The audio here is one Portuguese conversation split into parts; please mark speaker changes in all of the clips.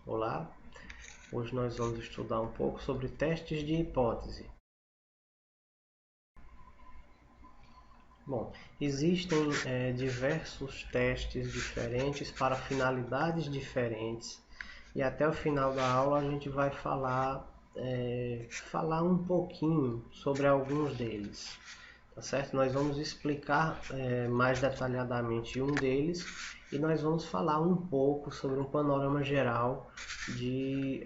Speaker 1: Olá, hoje nós vamos estudar um pouco sobre testes de hipótese. Bom, existem diversos testes diferentes para finalidades diferentes e até o final da aula a gente vai falar um pouquinho sobre alguns deles. Tá certo? Nós vamos explicar mais detalhadamente um deles e nós vamos falar um pouco sobre um panorama geral de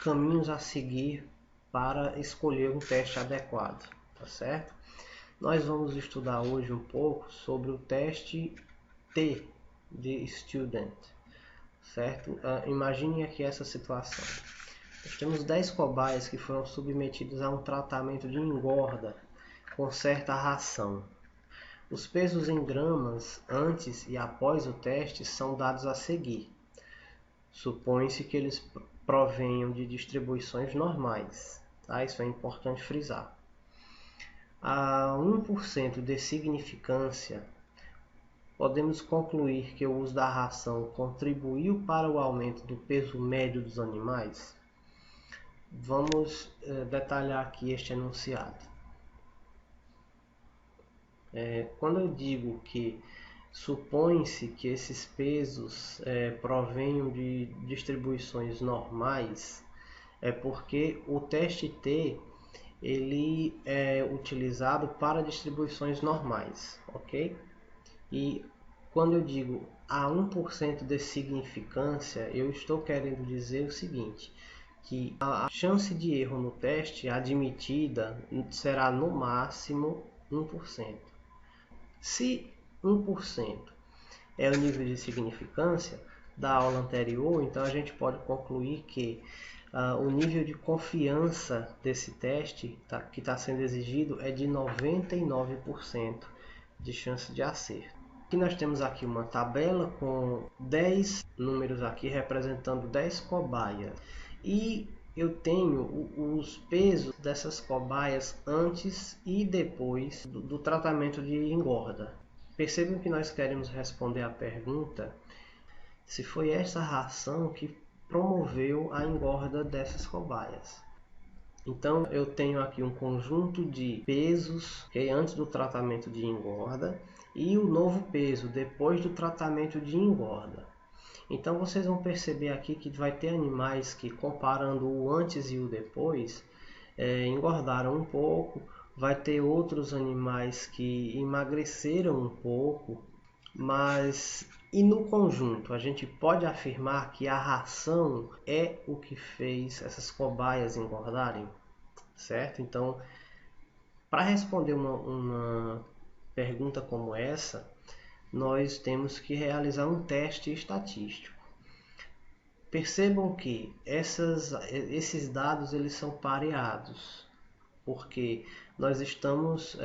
Speaker 1: caminhos a seguir para escolher um teste adequado, tá certo? Nós vamos estudar hoje um pouco sobre o teste T de Student, certo? Imagine aqui essa situação. Nós temos 10 cobaias que foram submetidos a um tratamento de engorda com certa ração. Os pesos em gramas antes e após o teste são dados a seguir. Supõe-se que eles provenham de distribuições normais. Tá? Isso é importante frisar. A 1% de significância, podemos concluir que o uso da ração contribuiu para o aumento do peso médio dos animais? Vamos detalhar aqui este enunciado. Quando eu digo que supõe-se que esses pesos provenham de distribuições normais, é porque o teste T ele é utilizado para distribuições normais, ok? E quando eu digo a 1% de significância, eu estou querendo dizer o seguinte, que a chance de erro no teste admitida será no máximo 1%. Se 1% é o nível de significância da aula anterior, então a gente pode concluir que o nível de confiança desse teste que está sendo exigido é de 99% de chance de acerto. Aqui nós temos aqui uma tabela com 10 números aqui representando 10 cobaias. E eu tenho os pesos dessas cobaias antes e depois do tratamento de engorda. Percebam que nós queremos responder a pergunta se foi essa ração que promoveu a engorda dessas cobaias. Então eu tenho aqui um conjunto de pesos antes do tratamento de engorda e o novo peso depois do tratamento de engorda. Então vocês vão perceber aqui que vai ter animais que, comparando o antes e o depois, engordaram um pouco. Vai ter outros animais que emagreceram um pouco, mas no conjunto a gente pode afirmar que a ração é o que fez essas cobaias engordarem, certo? Então, para responder uma pergunta como essa, nós temos que realizar um teste estatístico. Percebam que esses dados eles são pareados, porque nós estamos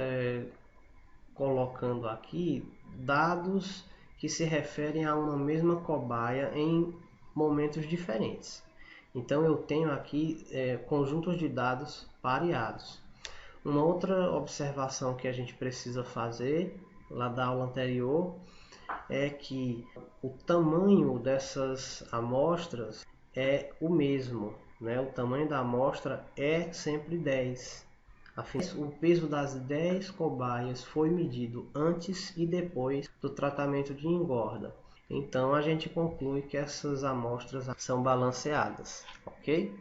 Speaker 1: colocando aqui dados que se referem a uma mesma cobaia em momentos diferentes. Então eu tenho aqui conjuntos de dados pareados. Uma outra observação que a gente precisa fazer lá da aula anterior é que o tamanho dessas amostras é o mesmo, né? O tamanho da amostra é sempre 10. O peso das 10 cobaias foi medido antes e depois do tratamento de engorda. Então a gente conclui que essas amostras são balanceadas, ok?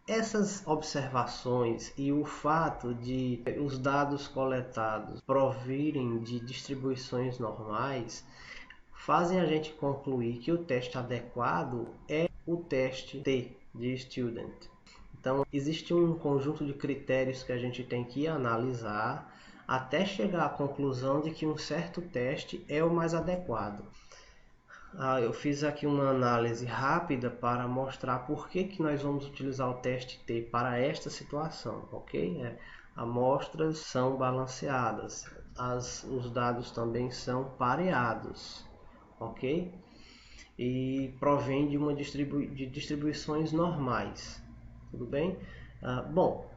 Speaker 1: Essas observações e o fato de os dados coletados provirem de distribuições normais fazem a gente concluir que o teste adequado é o teste T de Student. Então, existe um conjunto de critérios que a gente tem que analisar até chegar à conclusão de que um certo teste é o mais adequado. Eu fiz aqui uma análise rápida para mostrar por que nós vamos utilizar o teste T para esta situação, ok? Amostras são balanceadas, os dados também são pareados, ok? E provém de distribuições normais, tudo bem? Bom,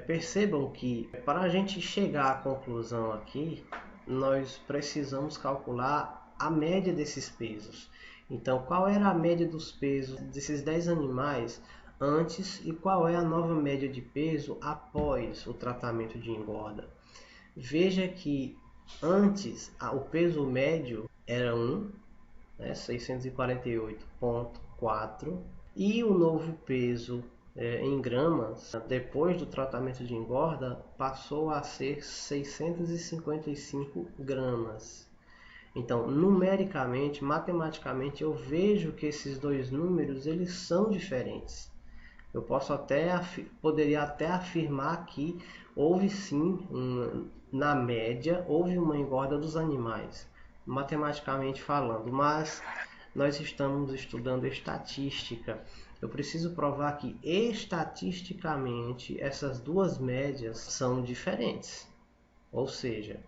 Speaker 1: percebam que para a gente chegar à conclusão aqui, nós precisamos calcular a média desses pesos. Então, qual era a média dos pesos desses 10 animais antes e qual é a nova média de peso após o tratamento de engorda? Veja que antes o peso médio era 1, né, 648,4, e o novo peso em gramas, depois do tratamento de engorda, passou a ser 655 gramas. Então, numericamente, matematicamente, eu vejo que esses dois números eles são diferentes. Eu poderia até afirmar que houve sim, na média, houve uma engorda dos animais, matematicamente falando, mas nós estamos estudando estatística. Eu preciso provar que estatisticamente essas duas médias são diferentes. Ou seja,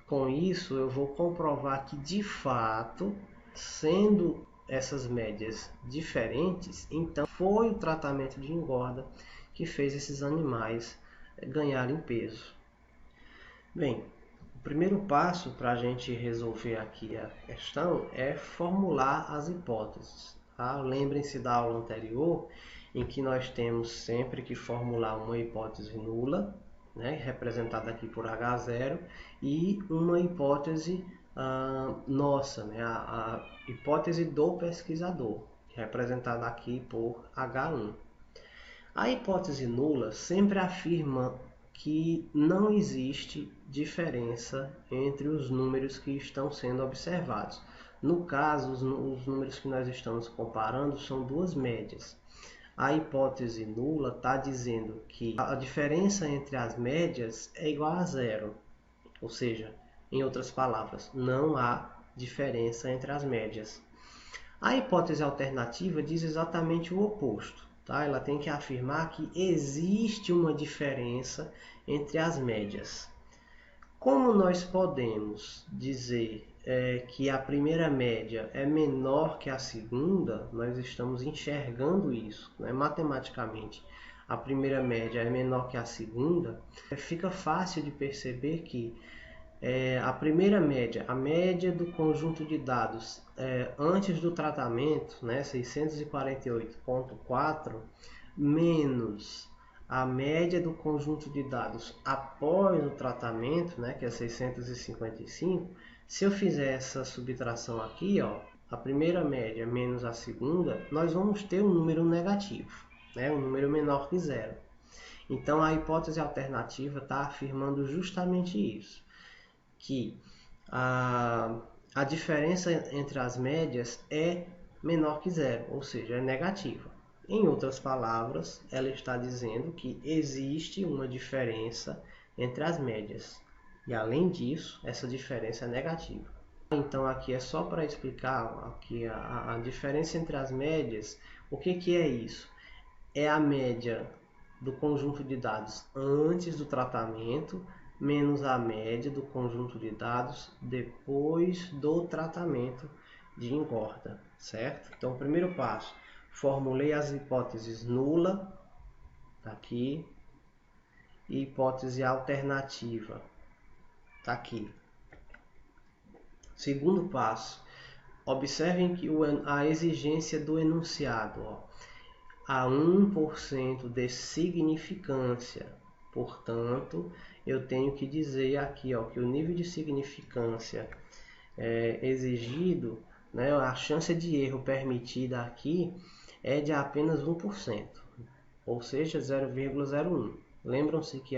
Speaker 1: com isso eu vou comprovar que de fato, sendo essas médias diferentes, então foi o tratamento de engorda que fez esses animais ganharem peso. Bem, o primeiro passo para a gente resolver aqui a questão é formular as hipóteses. Tá? Lembrem-se da aula anterior, em que nós temos sempre que formular uma hipótese nula, né, representada aqui por H0, e uma hipótese nossa, né, a hipótese do pesquisador, representada aqui por H1. A hipótese nula sempre afirma que não existe diferença entre os números que estão sendo observados. No caso, os números que nós estamos comparando são duas médias. A hipótese nula está dizendo que a diferença entre as médias é igual a zero. Ou seja, em outras palavras, não há diferença entre as médias. A hipótese alternativa diz exatamente o oposto. Tá? Ela tem que afirmar que existe uma diferença entre as médias. Como nós podemos dizer que a primeira média é menor que a segunda, nós estamos enxergando isso, né? Matematicamente. A primeira média é menor que a segunda, fica fácil de perceber que a primeira média, a média do conjunto de dados antes do tratamento, né, 648,4, menos a média do conjunto de dados após o tratamento, né, que é 655, se eu fizer essa subtração aqui, ó, a primeira média menos a segunda, nós vamos ter um número negativo, né, um número menor que zero. Então a hipótese alternativa está afirmando justamente isso, que a diferença entre as médias é menor que zero, ou seja, é negativa. Em outras palavras, ela está dizendo que existe uma diferença entre as médias. E além disso, essa diferença é negativa. Então aqui é só para explicar aqui a diferença entre as médias. O que é isso? É a média do conjunto de dados antes do tratamento menos a média do conjunto de dados depois do tratamento de engorda, certo? Então, o primeiro passo, formulei as hipóteses nula, tá aqui, e hipótese alternativa, tá aqui. Segundo passo, observem que a exigência do enunciado, ó, a 1% de significância. Portanto, eu tenho que dizer aqui, ó, que o nível de significância exigido, né, a chance de erro permitida aqui é de apenas 1%, ou seja, 0,01. Lembram-se que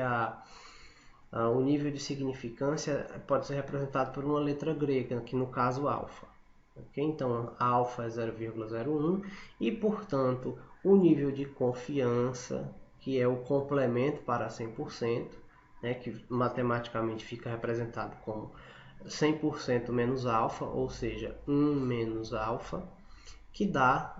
Speaker 1: o nível de significância pode ser representado por uma letra grega, que no caso alfa. Okay? Então, alfa é 0,01 e, portanto, o nível de confiança, que é o complemento para 100%, né, que matematicamente fica representado como 100% menos alfa, ou seja, 1 menos alfa, que dá,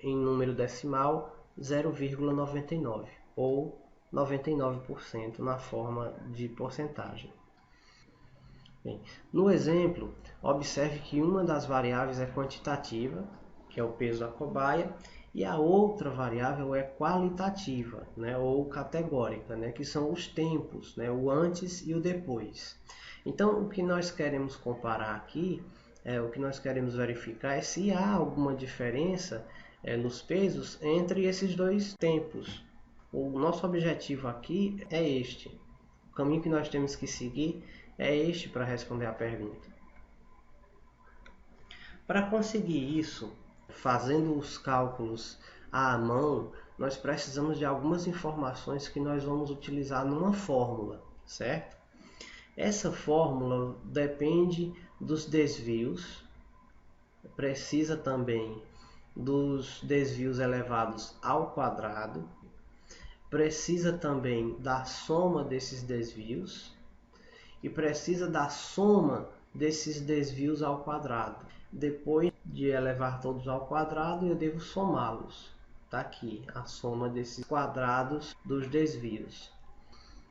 Speaker 1: em número decimal, 0,99, ou 99% na forma de porcentagem. Bem, no exemplo, observe que uma das variáveis é quantitativa, que é o peso da cobaia, e a outra variável é qualitativa, né, ou categórica, né, que são os tempos, né, o antes e o depois. Então, o que nós queremos comparar aqui o que nós queremos verificar é se há alguma diferença nos pesos entre esses dois tempos. O nosso objetivo aqui é este. O caminho que nós temos que seguir é este para responder a pergunta. Para conseguir isso, fazendo os cálculos à mão, nós precisamos de algumas informações que nós vamos utilizar numa fórmula, certo? Essa fórmula depende dos desvios, precisa também dos desvios elevados ao quadrado, precisa também da soma desses desvios e precisa da soma desses desvios ao quadrado. Depois de elevar todos ao quadrado, eu devo somá-los. Está aqui a soma desses quadrados dos desvios.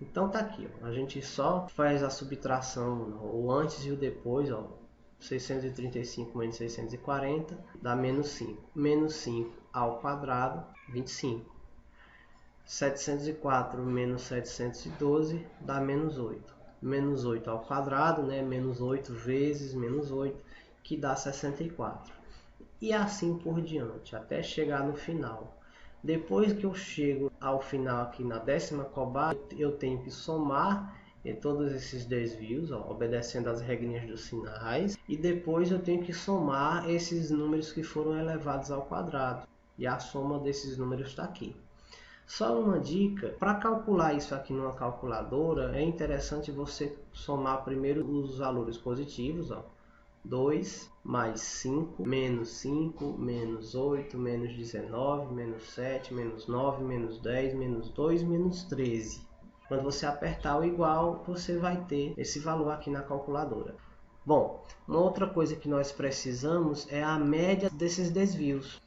Speaker 1: Então está aqui, ó. A gente só faz a subtração, o antes e o depois. Ó. 635 menos 640 dá menos 5. Menos 5 ao quadrado, 25. 704 menos 712 dá menos 8. Menos 8 ao quadrado, né? Menos 8 vezes menos 8, que dá 64. E assim por diante, até chegar no final. Depois que eu chego ao final aqui na 10ª cobaia, eu tenho que somar todos esses desvios, ó, obedecendo às regrinhas dos sinais. E depois eu tenho que somar esses números que foram elevados ao quadrado. E a soma desses números está aqui. Só uma dica, para calcular isso aqui numa calculadora, é interessante você somar primeiro os valores positivos, ó. 2 mais 5, menos 5, menos 8, menos 19, menos 7, menos 9, menos 10, menos 2, menos 13. Quando você apertar o igual, você vai ter esse valor aqui na calculadora. Bom, uma outra coisa que nós precisamos é a média desses desvios.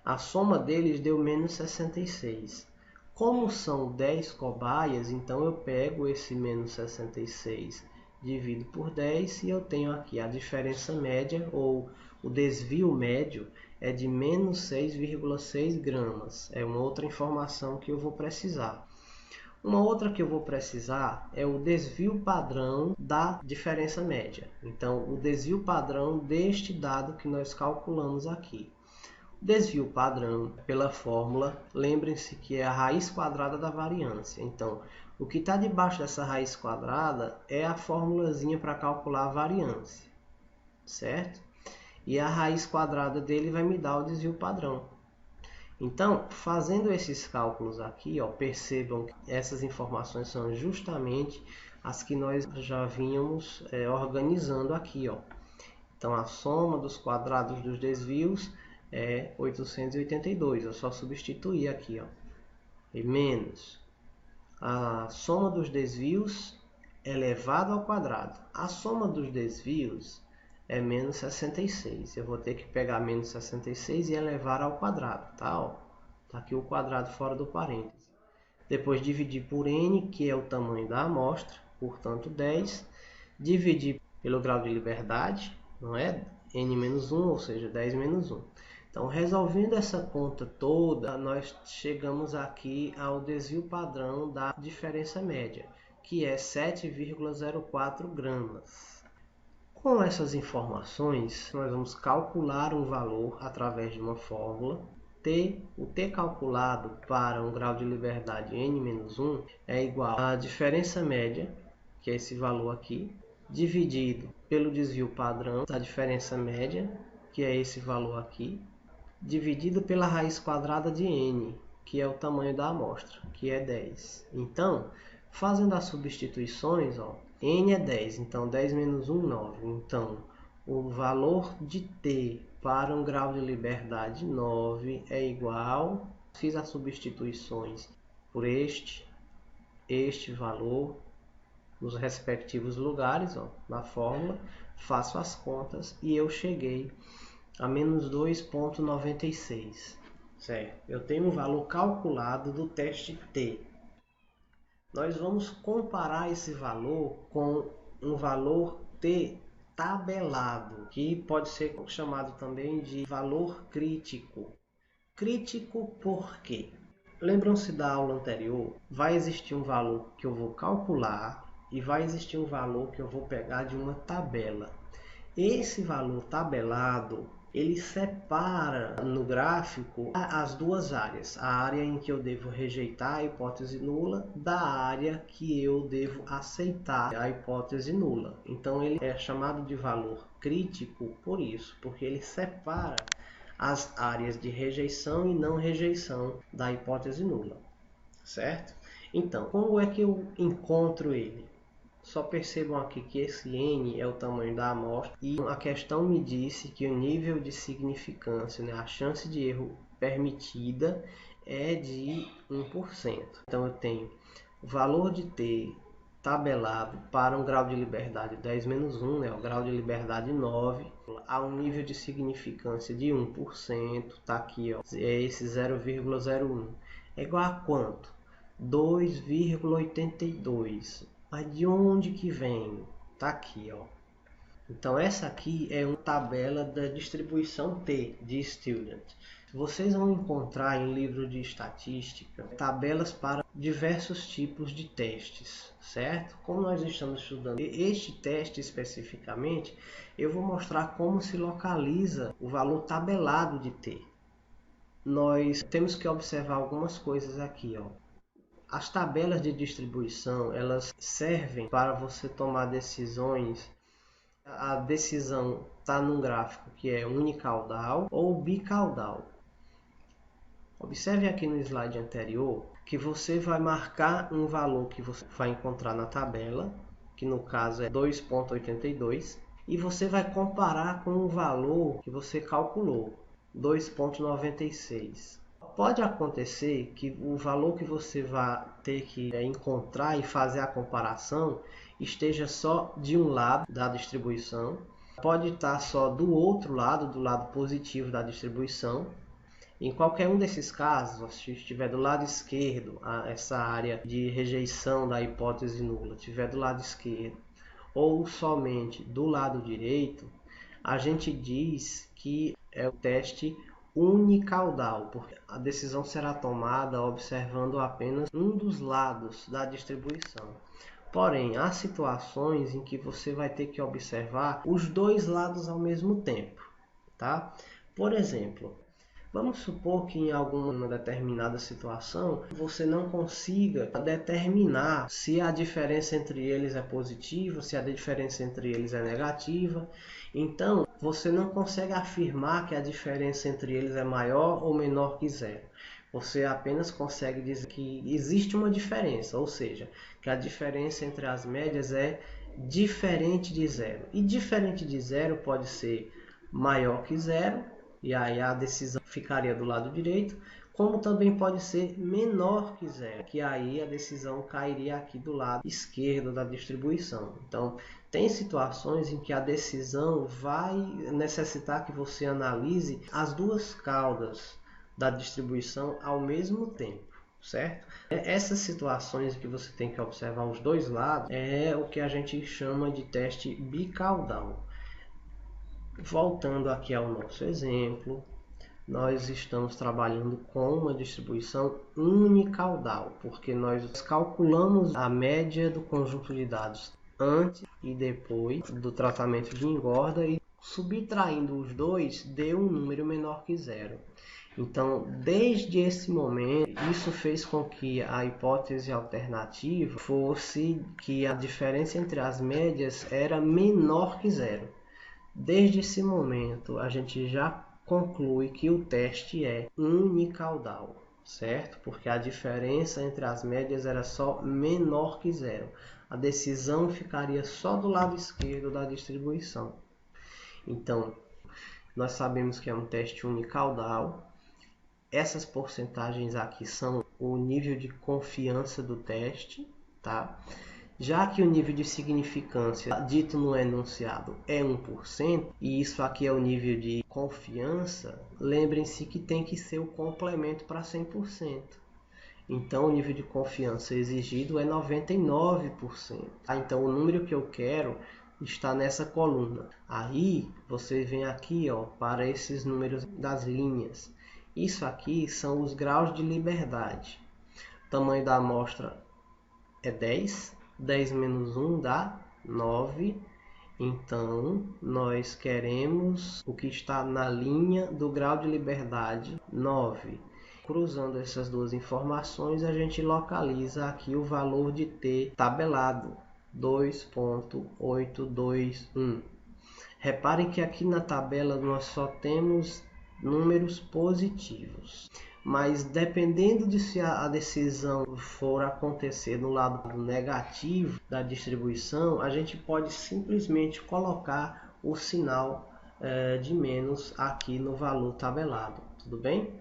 Speaker 1: A soma deles deu menos 66. Como são 10 cobaias, então eu pego esse menos 66, divido por 10 e eu tenho aqui a diferença média, ou o desvio médio, é de menos 6,6 gramas. É uma outra informação que eu vou precisar. Uma outra que eu vou precisar é o desvio padrão da diferença média. Então, o desvio padrão deste dado que nós calculamos aqui. Desvio padrão, pela fórmula, lembrem-se que é a raiz quadrada da variância. Então, o que está debaixo dessa raiz quadrada é a formulazinha para calcular a variância, certo? E a raiz quadrada dele vai me dar o desvio padrão. Então, fazendo esses cálculos aqui, ó, percebam que essas informações são justamente as que nós já vínhamos organizando aqui, ó. Então, a soma dos quadrados dos desvios é 882, eu só substituir aqui, ó, e menos a soma dos desvios elevado ao quadrado. A soma dos desvios é menos 66, eu vou ter que pegar menos 66 e elevar ao quadrado, tá? Ó, tá aqui o quadrado fora do parênteses. Depois dividir por n, que é o tamanho da amostra, portanto 10, dividir pelo grau de liberdade, não é? n-1, ou seja, 10 menos 1. Então, resolvendo essa conta toda, nós chegamos aqui ao desvio padrão da diferença média, que é 7,04 gramas. Com essas informações, nós vamos calcular um valor através de uma fórmula. O t calculado para um grau de liberdade n-1 é igual à diferença média, que é esse valor aqui, dividido pelo desvio padrão da diferença média, que é esse valor aqui, dividido pela raiz quadrada de n, que é o tamanho da amostra, que é 10. Então, fazendo as substituições, ó, n é 10, então 10 menos 1, 9. Então, o valor de t para um grau de liberdade 9 é igual, fiz as substituições por este valor, nos respectivos lugares, ó, na fórmula, faço as contas e eu cheguei a menos 2,96, certo? Eu tenho um valor calculado do teste T. Nós vamos comparar esse valor com um valor T tabelado, que pode ser chamado também de valor crítico. Crítico por quê? Lembram-se da aula anterior? Vai existir um valor que eu vou calcular e vai existir um valor que eu vou pegar de uma tabela. Esse valor tabelado, ele separa no gráfico as duas áreas, a área em que eu devo rejeitar a hipótese nula da área que eu devo aceitar a hipótese nula. Então ele é chamado de valor crítico por isso, porque ele separa as áreas de rejeição e não rejeição da hipótese nula, certo? Então, como é que eu encontro ele? Só percebam aqui que esse n é o tamanho da amostra e a questão me disse que o nível de significância, né, a chance de erro permitida é de 1%. Então eu tenho o valor de t tabelado para um grau de liberdade 10 menos 1, né, o grau de liberdade 9, a um nível de significância de 1%, está aqui, ó, é esse 0,01. É igual a quanto? 2,82. Mas de onde que vem? Tá aqui, ó. Então essa aqui é uma tabela da distribuição T de Student. Vocês vão encontrar em livro de estatística tabelas para diversos tipos de testes, certo? Como nós estamos estudando este teste especificamente, eu vou mostrar como se localiza o valor tabelado de T. Nós temos que observar algumas coisas aqui, ó. As tabelas de distribuição, elas servem para você tomar decisões. A decisão está num gráfico que é unicaudal ou bicaudal. Observe aqui no slide anterior que você vai marcar um valor que você vai encontrar na tabela, que no caso é 2,82, e você vai comparar com o valor que você calculou, 2,96. Pode acontecer que o valor que você vai ter que encontrar e fazer a comparação esteja só de um lado da distribuição, pode estar só do outro lado, do lado positivo da distribuição. Em qualquer um desses casos, se estiver do lado esquerdo, essa área de rejeição da hipótese nula estiver do lado esquerdo, ou somente do lado direito, a gente diz que é o teste unicaudal, porque a decisão será tomada observando apenas um dos lados da distribuição. Porém, há situações em que você vai ter que observar os dois lados ao mesmo tempo, tá? Por exemplo, vamos supor que em alguma determinada situação você não consiga determinar se a diferença entre eles é positiva, se a diferença entre eles é negativa. Então, você não consegue afirmar que a diferença entre eles é maior ou menor que zero. Você apenas consegue dizer que existe uma diferença, ou seja, que a diferença entre as médias é diferente de zero. E diferente de zero pode ser maior que zero, e aí a decisão ficaria do lado direito, como também pode ser menor que zero, que aí a decisão cairia aqui do lado esquerdo da distribuição. Então, tem situações em que a decisão vai necessitar que você analise as duas caudas da distribuição ao mesmo tempo, certo? Essas situações em que você tem que observar os dois lados é o que a gente chama de teste bicaudal. Voltando aqui ao nosso exemplo, nós estamos trabalhando com uma distribuição unicaudal, porque nós calculamos a média do conjunto de dados antes e depois do tratamento de engorda e subtraindo os dois deu um número menor que zero. Então, desde esse momento, isso fez com que a hipótese alternativa fosse que a diferença entre as médias era menor que zero. Desde esse momento, a gente já conclui que o teste é unicaudal, certo? Porque a diferença entre as médias era só menor que zero. A decisão ficaria só do lado esquerdo da distribuição. Então, nós sabemos que é um teste unicaudal. Essas porcentagens aqui são o nível de confiança do teste, tá? Já que o nível de significância dito no enunciado é 1%, e isso aqui é o nível de confiança, lembrem-se que tem que ser o complemento para 100%. Então, o nível de confiança exigido é 99%. Então, o número que eu quero está nessa coluna. Aí, você vem aqui, ó, para esses números das linhas. Isso aqui são os graus de liberdade. O tamanho da amostra é 10. 10 menos 1 dá 9. Então, nós queremos o que está na linha do grau de liberdade 9. Cruzando essas duas informações, a gente localiza aqui o valor de t tabelado, 2.821. Reparem que aqui na tabela nós só temos números positivos. Mas dependendo de se a decisão for acontecer no lado negativo da distribuição, a gente pode simplesmente colocar o sinal de menos aqui no valor tabelado. Tudo bem?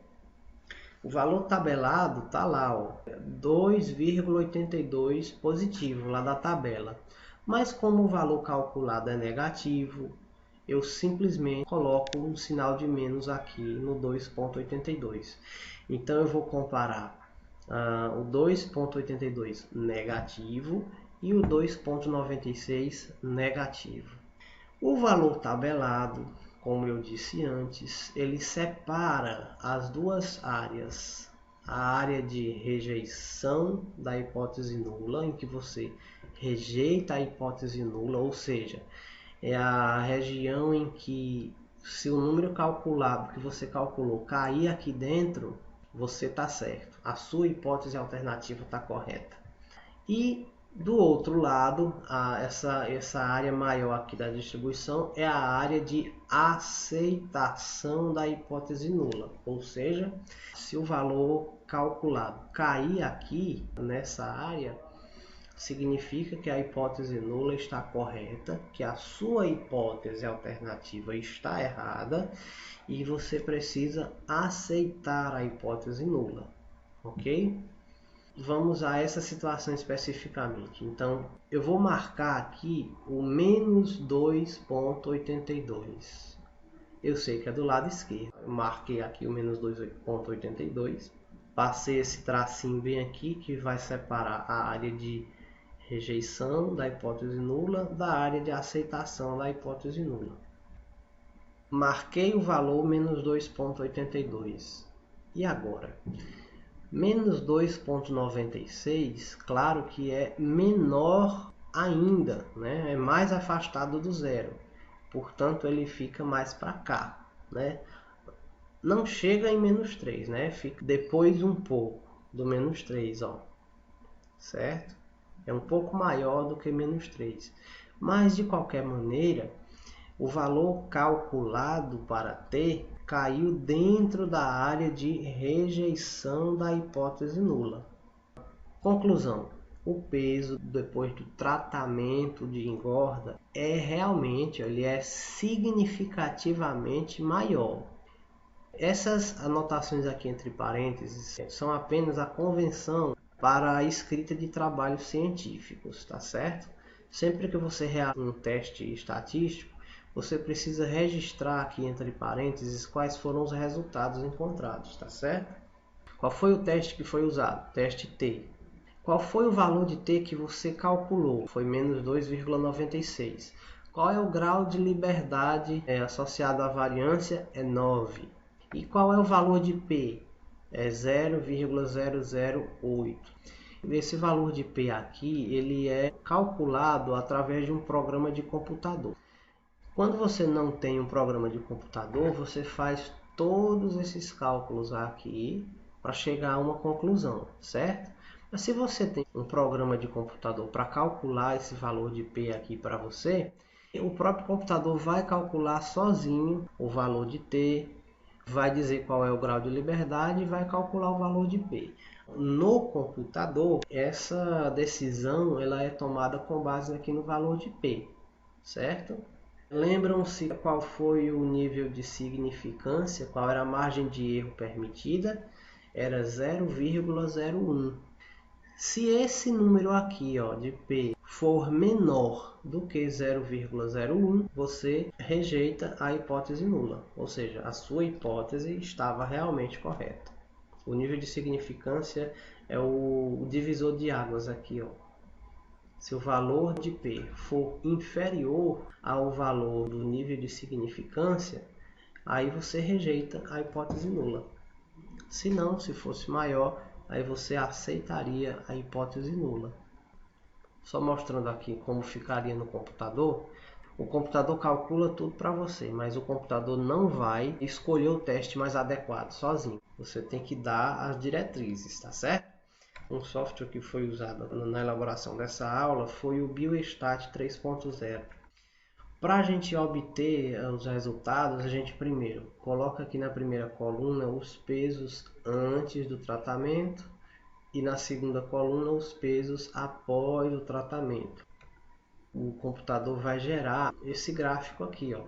Speaker 1: O valor tabelado está lá, ó, 2,82 positivo lá da tabela. Mas como o valor calculado é negativo, eu simplesmente coloco um sinal de menos aqui no 2,82. Então eu vou comparar o 2,82 negativo e o 2,96 negativo. O valor tabelado, como eu disse antes, ele separa as duas áreas. A área de rejeição da hipótese nula, em que você rejeita a hipótese nula, ou seja, é a região em que, se o número calculado que você calculou cair aqui dentro, você está certo. A sua hipótese alternativa está correta. E do outro lado, essa área maior aqui da distribuição é a área de aceitação da hipótese nula. Ou seja, se o valor calculado cair aqui nessa área, significa que a hipótese nula está correta, que a sua hipótese alternativa está errada e você precisa aceitar a hipótese nula, ok? Vamos a essa situação especificamente. Então, eu vou marcar aqui o menos 2,82. Eu sei que é do lado esquerdo. Eu marquei aqui o menos 2,82. Passei esse tracinho bem aqui que vai separar a área de rejeição da hipótese nula da área de aceitação da hipótese nula. Marquei o valor menos 2,82. E agora? Menos 2,96, claro que é menor ainda, né? É mais afastado do zero. Portanto, ele fica mais para cá, né? Não chega em menos 3, né? Fica depois um pouco do menos 3, ó. Certo? É um pouco maior do que menos 3. Mas, de qualquer maneira, o valor calculado para t caiu dentro da área de rejeição da hipótese nula. Conclusão: o peso depois do tratamento de engorda ele é significativamente maior. Essas anotações aqui entre parênteses são apenas a convenção para a escrita de trabalhos científicos, tá certo? Sempre que você realiza um teste estatístico, você precisa registrar aqui entre parênteses quais foram os resultados encontrados, tá certo? Qual foi o teste que foi usado? Teste T. Qual foi o valor de T que você calculou? Foi menos 2,96. Qual é o grau de liberdade associado à variância? É 9. E qual é o valor de P? É 0,008. Esse valor de P aqui, ele é calculado através de um programa de computador. Quando você não tem um programa de computador, você faz todos esses cálculos aqui para chegar a uma conclusão, certo? Mas se você tem um programa de computador para calcular esse valor de P aqui para você, o próprio computador vai calcular sozinho o valor de T, vai dizer qual é o grau de liberdade e vai calcular o valor de P. No computador, essa decisão ela é tomada com base aqui no valor de P, certo? Lembram-se qual foi o nível de significância, qual era a margem de erro permitida? Era 0,01. Se esse número aqui, ó, de P for menor do que 0,01, você rejeita a hipótese nula, ou seja, a sua hipótese estava realmente correta. O nível de significância é o divisor de águas aqui, ó. Se o valor de P for inferior ao valor do nível de significância, aí você rejeita a hipótese nula. Se não, se fosse maior, aí você aceitaria a hipótese nula. Só mostrando aqui como ficaria no computador, O computador calcula tudo para você, mas o computador não vai escolher o teste mais adequado sozinho. Você tem que dar as diretrizes, tá certo? Um software que foi usado na elaboração dessa aula foi o Biostat 3.0. Para a gente obter os resultados, a gente primeiro coloca aqui na primeira coluna os pesos antes do tratamento e na segunda coluna os pesos após o tratamento. O computador vai gerar esse gráfico aqui, ó.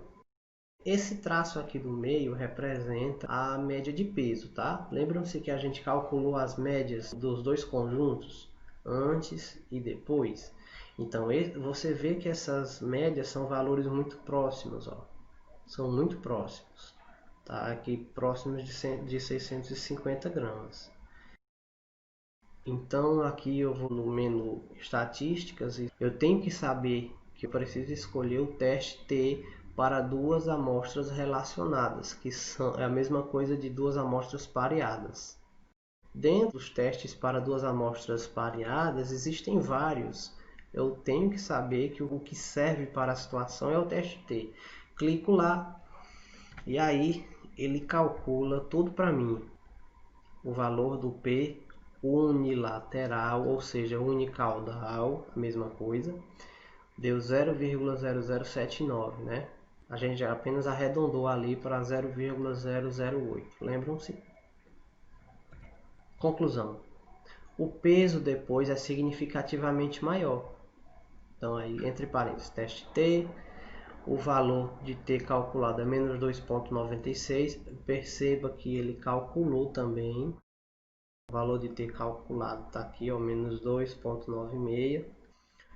Speaker 1: Esse traço aqui do meio representa a média de peso, tá? Lembram-se que a gente calculou as médias dos dois conjuntos, antes e depois? Então, você vê que essas médias são valores muito próximos, ó. São muito próximos, tá? Aqui próximos de 650 gramas. Então, aqui eu vou no menu Estatísticas e eu tenho que saber que eu preciso escolher o teste T para duas amostras relacionadas, que é a mesma coisa de duas amostras pareadas. Dentro dos testes para duas amostras pareadas, existem vários. Eu tenho que saber que o que serve para a situação é o teste T. Clico lá e aí ele calcula tudo para mim. O valor do P unilateral, ou seja, unicaudal, a mesma coisa, deu 0,0079, né? A gente já apenas arredondou ali para 0,008. Lembram-se? Conclusão. O peso depois é significativamente maior. Então, aí, entre parênteses, teste T, o valor de T calculado é menos 2,96. Perceba que ele calculou também. O valor de T calculado está aqui, ó, menos 2,96.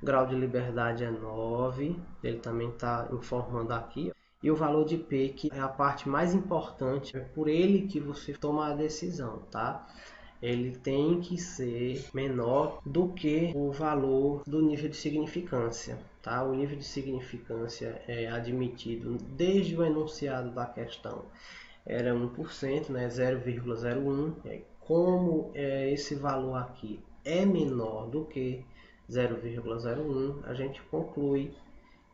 Speaker 1: Grau de liberdade é 9. Ele também está informando aqui. E o valor de P, que é a parte mais importante, é por ele que você toma a decisão, tá? Ele tem que ser menor do que o valor do nível de significância, tá? O nível de significância é admitido desde o enunciado da questão. Era 1%, né? 0,01. Como esse valor aqui é menor do que 0,01, a gente conclui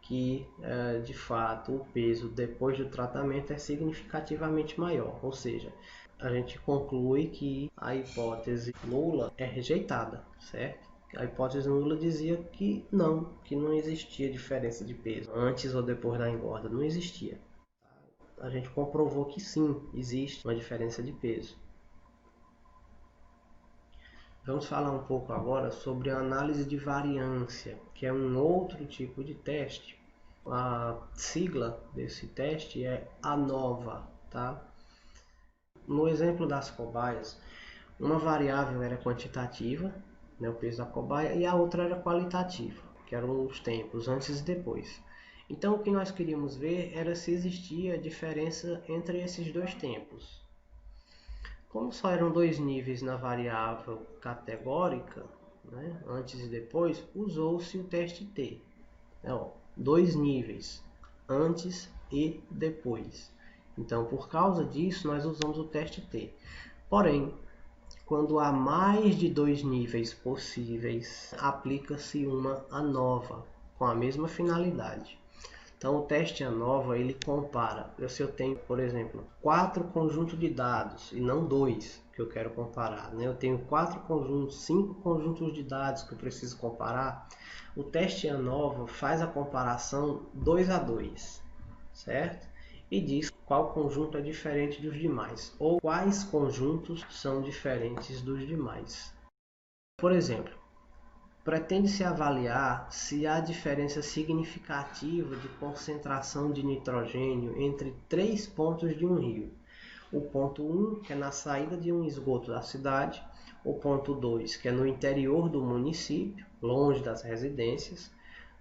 Speaker 1: que de fato o peso depois do tratamento é significativamente maior, ou seja, a gente conclui que a hipótese nula é rejeitada, certo? A hipótese nula dizia que não existia diferença de peso antes ou depois da engorda, não existia. A gente comprovou que sim, existe uma diferença de peso. Vamos falar um pouco agora sobre a análise de variância, que é um outro tipo de teste. A sigla desse teste é ANOVA, tá? No exemplo das cobaias, uma variável era quantitativa, né, o peso da cobaia, e a outra era qualitativa, que eram os tempos, antes e depois. Então, o que nós queríamos ver era se existia diferença entre esses dois tempos. Como só eram dois níveis na variável categórica, né, antes e depois, usou-se o teste T. Então, dois níveis, antes e depois. Então, por causa disso, nós usamos o teste T. Porém, quando há mais de dois níveis possíveis, aplica-se uma ANOVA, com a mesma finalidade. Então, o teste ANOVA, ele compara. Se eu tenho, por exemplo, 4 conjuntos de dados, e não 2 que eu quero comparar, né? Eu tenho 4 conjuntos, 5 conjuntos de dados que eu preciso comparar. O teste ANOVA faz a comparação 2 a 2, certo? E diz qual conjunto é diferente dos demais, ou quais conjuntos são diferentes dos demais. Por exemplo, pretende-se avaliar se há diferença significativa de concentração de nitrogênio entre 3 pontos de um rio. O ponto 1, que é na saída de um esgoto da cidade, o ponto 2, que é no interior do município, longe das residências,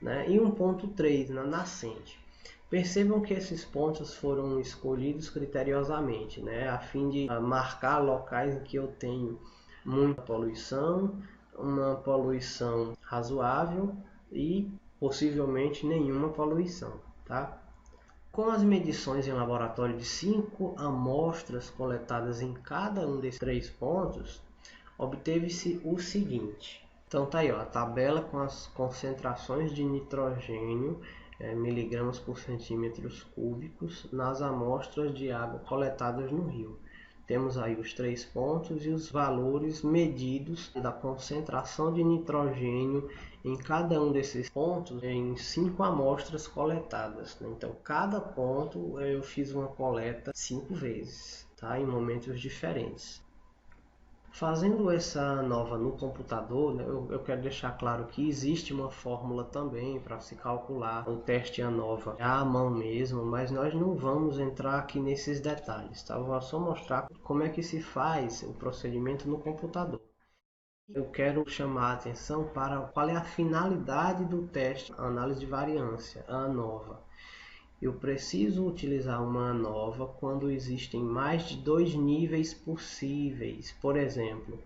Speaker 1: né? E um ponto 3, na nascente. Percebam que esses pontos foram escolhidos criteriosamente, né? A fim de marcar locais em que eu tenho muita poluição, uma poluição razoável e possivelmente nenhuma poluição, tá? Com as medições em laboratório de 5 amostras coletadas em cada um desses 3 pontos, obteve-se o seguinte. Então tá aí, ó, a tabela com as concentrações de nitrogênio miligramas por centímetros cúbicos nas amostras de água coletadas no rio. Temos aí os 3 pontos e os valores medidos da concentração de nitrogênio em cada um desses pontos em 5 amostras coletadas. Então, cada ponto eu fiz uma coleta 5 vezes, tá? Em momentos diferentes. Fazendo essa ANOVA no computador, né, eu quero deixar claro que existe uma fórmula também para se calcular o teste ANOVA à mão mesmo, mas nós não vamos entrar aqui nesses detalhes, tá? Eu vou só mostrar como é que se faz o procedimento no computador. Eu quero chamar a atenção para qual é a finalidade do teste análise de variância, a ANOVA. Eu preciso utilizar uma ANOVA quando existem mais de 2 níveis possíveis. Por exemplo,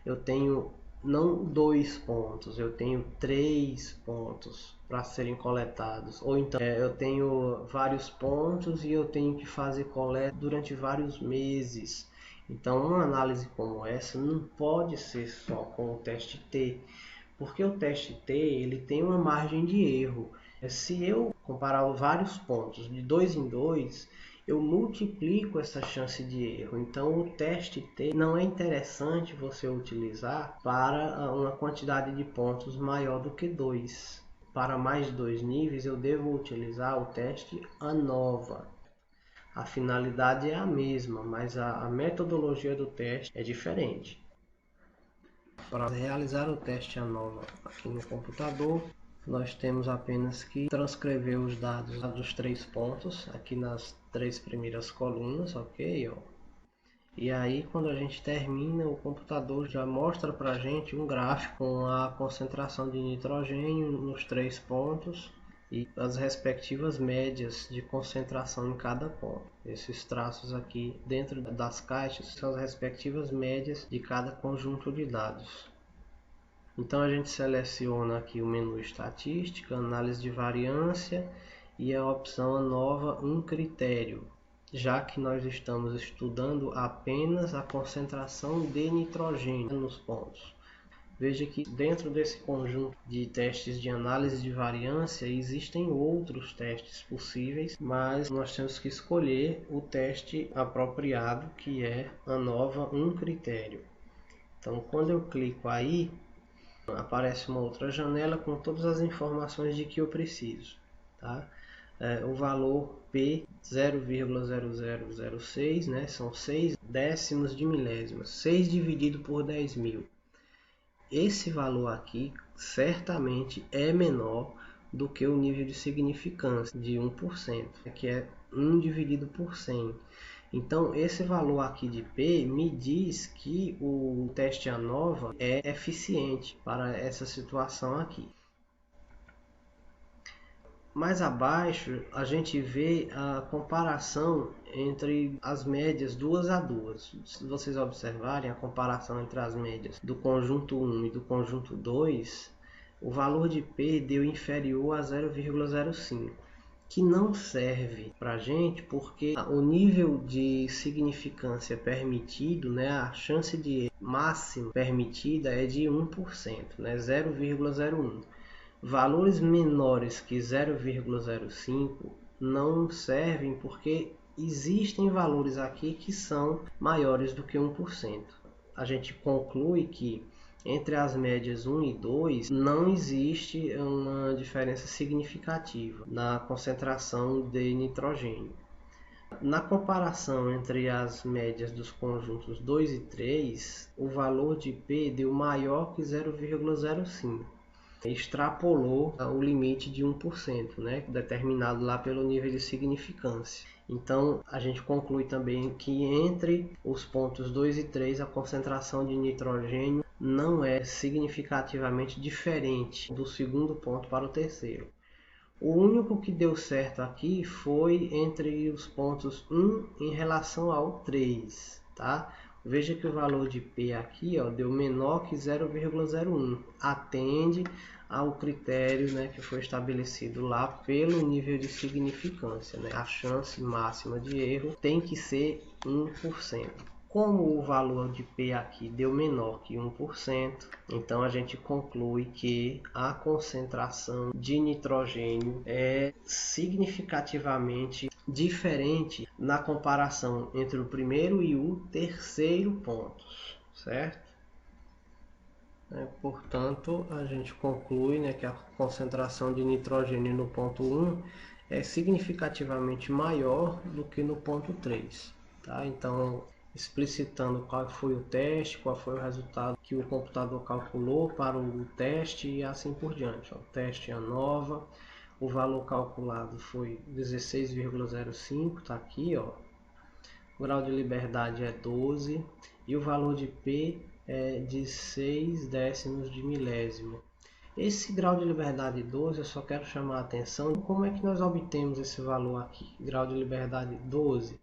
Speaker 1: eu tenho não 2 pontos, eu tenho 3 pontos para serem coletados. Ou então eu tenho vários pontos e eu tenho que fazer coleta durante vários meses. Então uma análise como essa não pode ser só com o teste T, porque o teste T ele tem uma margem de erro. Se eu comparar vários pontos de 2 em 2, eu multiplico essa chance de erro. Então o teste T não é interessante você utilizar para uma quantidade de pontos maior do que 2. Para mais de 2 níveis eu devo utilizar o teste ANOVA. A finalidade é a mesma, mas a metodologia do teste é diferente. Para realizar o teste ANOVA aqui no computador, nós temos apenas que transcrever os dados dos 3 pontos aqui nas 3 primeiras colunas, ok? Ó. E aí quando a gente termina, o computador já mostra para a gente um gráfico com a concentração de nitrogênio nos 3 pontos e as respectivas médias de concentração em cada ponto. Esses traços aqui dentro das caixas são as respectivas médias de cada conjunto de dados. Então a gente seleciona aqui o menu estatística, análise de variância e a opção ANOVA um critério, já que nós estamos estudando apenas a concentração de nitrogênio nos pontos. Veja que dentro desse conjunto de testes de análise de variância existem outros testes possíveis, mas nós temos que escolher o teste apropriado, que é ANOVA um critério. Então quando eu clico aí, aparece uma outra janela com todas as informações de que eu preciso, tá? O valor P 0,0006, né? São 6 décimos de milésimas, 6 dividido por 10.000. Esse valor aqui certamente é menor do que o nível de significância de 1%, que é 1 dividido por 100. Então esse valor aqui de P me diz que o teste ANOVA é eficiente para essa situação aqui. Mais abaixo a gente vê a comparação entre as médias 2 a 2. Se vocês observarem a comparação entre as médias do conjunto 1 e do conjunto 2, o valor de P deu inferior a 0,05. Que não serve para a gente porque o nível de significância permitido, né, a chance de erro máxima permitida é de 1%, né, 0,01. Valores menores que 0,05 não servem porque existem valores aqui que são maiores do que 1%. A gente conclui que entre as médias 1 e 2 não existe uma diferença significativa na concentração de nitrogênio. Na comparação entre as médias dos conjuntos 2 e 3, o valor de P deu maior que 0,05. Extrapolou o limite de 1%, né, determinado lá pelo nível de significância. Então a gente conclui também que entre os pontos 2 e 3 a concentração de nitrogênio não é significativamente diferente do segundo ponto para o terceiro. O único que deu certo aqui foi entre os pontos 1 em relação ao 3, tá? Veja que o valor de P aqui, ó, deu menor que 0,01. Atende ao critério, né, que foi estabelecido lá pelo nível de significância, né? A chance máxima de erro tem que ser 1%. Como o valor de P aqui deu menor que 1%, então a gente conclui que a concentração de nitrogênio é significativamente diferente na comparação entre o primeiro e o terceiro ponto, certo? Portanto, a gente conclui, né, que a concentração de nitrogênio no ponto 1 é significativamente maior do que no ponto 3. Tá? Então, explicitando qual foi o teste, qual foi o resultado que o computador calculou para o teste e assim por diante. O teste ANOVA, o valor calculado foi 16,05, está aqui, ó. O grau de liberdade é 12 e o valor de P é de 6 décimos de milésimo. Esse grau de liberdade 12, eu só quero chamar a atenção como é que nós obtemos esse valor aqui, grau de liberdade 12.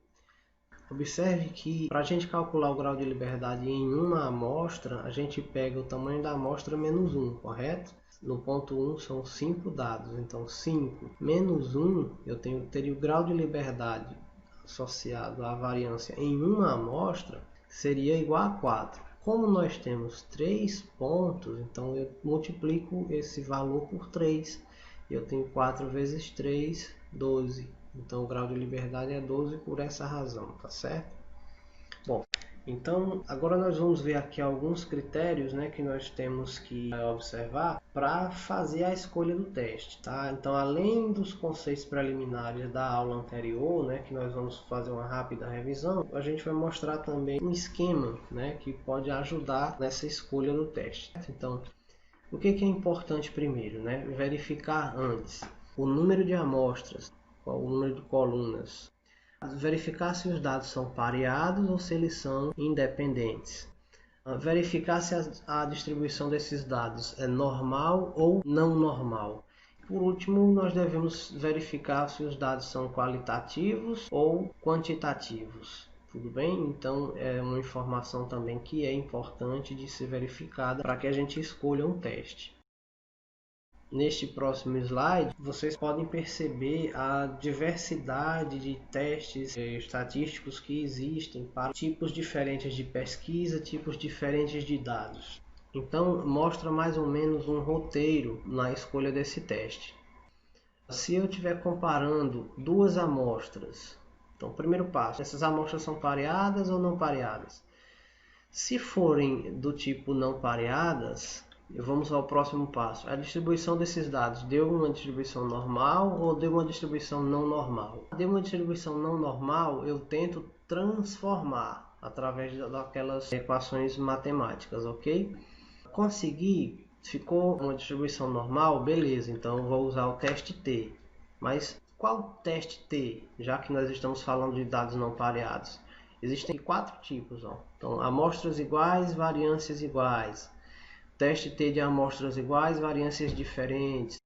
Speaker 1: Observe que para a gente calcular o grau de liberdade em uma amostra, a gente pega o tamanho da amostra menos 1, correto? No ponto 1 são 5 dados, então 5 menos 1, eu teria o grau de liberdade associado à variância em uma amostra, seria igual a 4. Como nós temos 3 pontos, então eu multiplico esse valor por 3. Eu tenho 4 vezes 3, 12. Então o grau de liberdade é 12 por essa razão, tá certo? Bom, então agora nós vamos ver aqui alguns critérios, né, que nós temos que observar para fazer a escolha do teste, tá? Então, além dos conceitos preliminares da aula anterior, né, que nós vamos fazer uma rápida revisão, a gente vai mostrar também um esquema, né, que pode ajudar nessa escolha do teste. Então, o que é importante primeiro, né? Verificar antes o número de amostras, o número de colunas. Verificar se os dados são pareados ou se eles são independentes. Verificar se a distribuição desses dados é normal ou não normal. Por último, nós devemos verificar se os dados são qualitativos ou quantitativos. Tudo bem? Então, é uma informação também que é importante de ser verificada para que a gente escolha um teste. Neste próximo slide, vocês podem perceber a diversidade de testes estatísticos que existem para tipos diferentes de pesquisa, tipos diferentes de dados. Então, mostra mais ou menos um roteiro na escolha desse teste. Se eu estiver comparando duas amostras, então, primeiro passo, essas amostras são pareadas ou não pareadas? Se forem do tipo não pareadas, vamos ao próximo passo. A distribuição desses dados deu uma distribuição normal ou deu uma distribuição não normal? Deu uma distribuição não normal, eu tento transformar através daquelas equações matemáticas, ok? Consegui, ficou uma distribuição normal, beleza, então eu vou usar o teste T. Mas qual teste T, já que nós estamos falando de dados não pareados? Existem 4 tipos, ó. Então, amostras iguais, variâncias iguais. Teste T de amostras iguais, variâncias diferentes.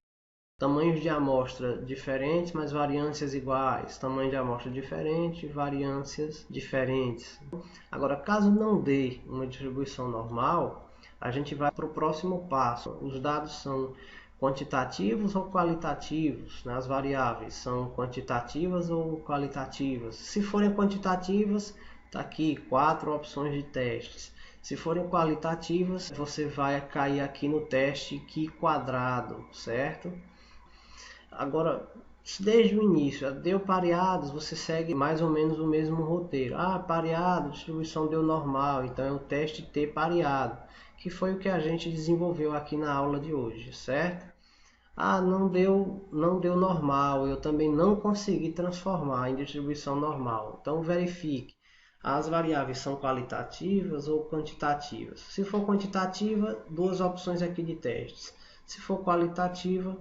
Speaker 1: Tamanhos de amostra diferentes, mas variâncias iguais. Tamanho de amostra diferente, variâncias diferentes. Agora, caso não dê uma distribuição normal, a gente vai para o próximo passo. Os dados são quantitativos ou qualitativos? As variáveis são quantitativas ou qualitativas? Se forem quantitativas, está aqui 4 opções de testes. Se forem qualitativas, você vai cair aqui no teste Q quadrado, certo? Agora, se desde o início deu pareados, você segue mais ou menos o mesmo roteiro. Pareado, distribuição deu normal, então é o teste T pareado, que foi o que a gente desenvolveu aqui na aula de hoje, certo? Não deu normal, eu também não consegui transformar em distribuição normal. Então verifique, as variáveis são qualitativas ou quantitativas. Se for quantitativa, 2 opções aqui de testes. Se for qualitativa,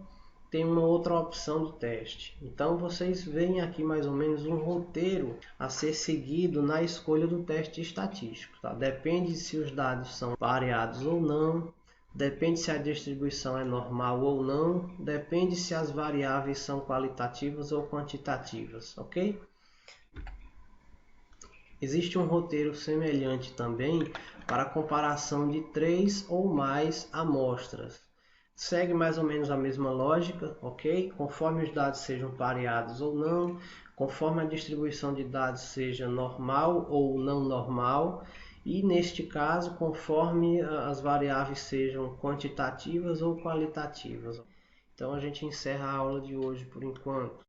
Speaker 1: tem uma outra opção do teste. Então vocês veem aqui mais ou menos um roteiro a ser seguido na escolha do teste estatístico. Tá? Depende se os dados são pareados ou não. Depende se a distribuição é normal ou não. Depende se as variáveis são qualitativas ou quantitativas, ok? Existe um roteiro semelhante também para a comparação de 3 ou mais amostras. segue mais ou menos a mesma lógica, ok? Conforme os dados sejam pareados ou não, conforme a distribuição de dados seja normal ou não normal, e neste caso, conforme as variáveis sejam quantitativas ou qualitativas. Então a gente encerra a aula de hoje por enquanto.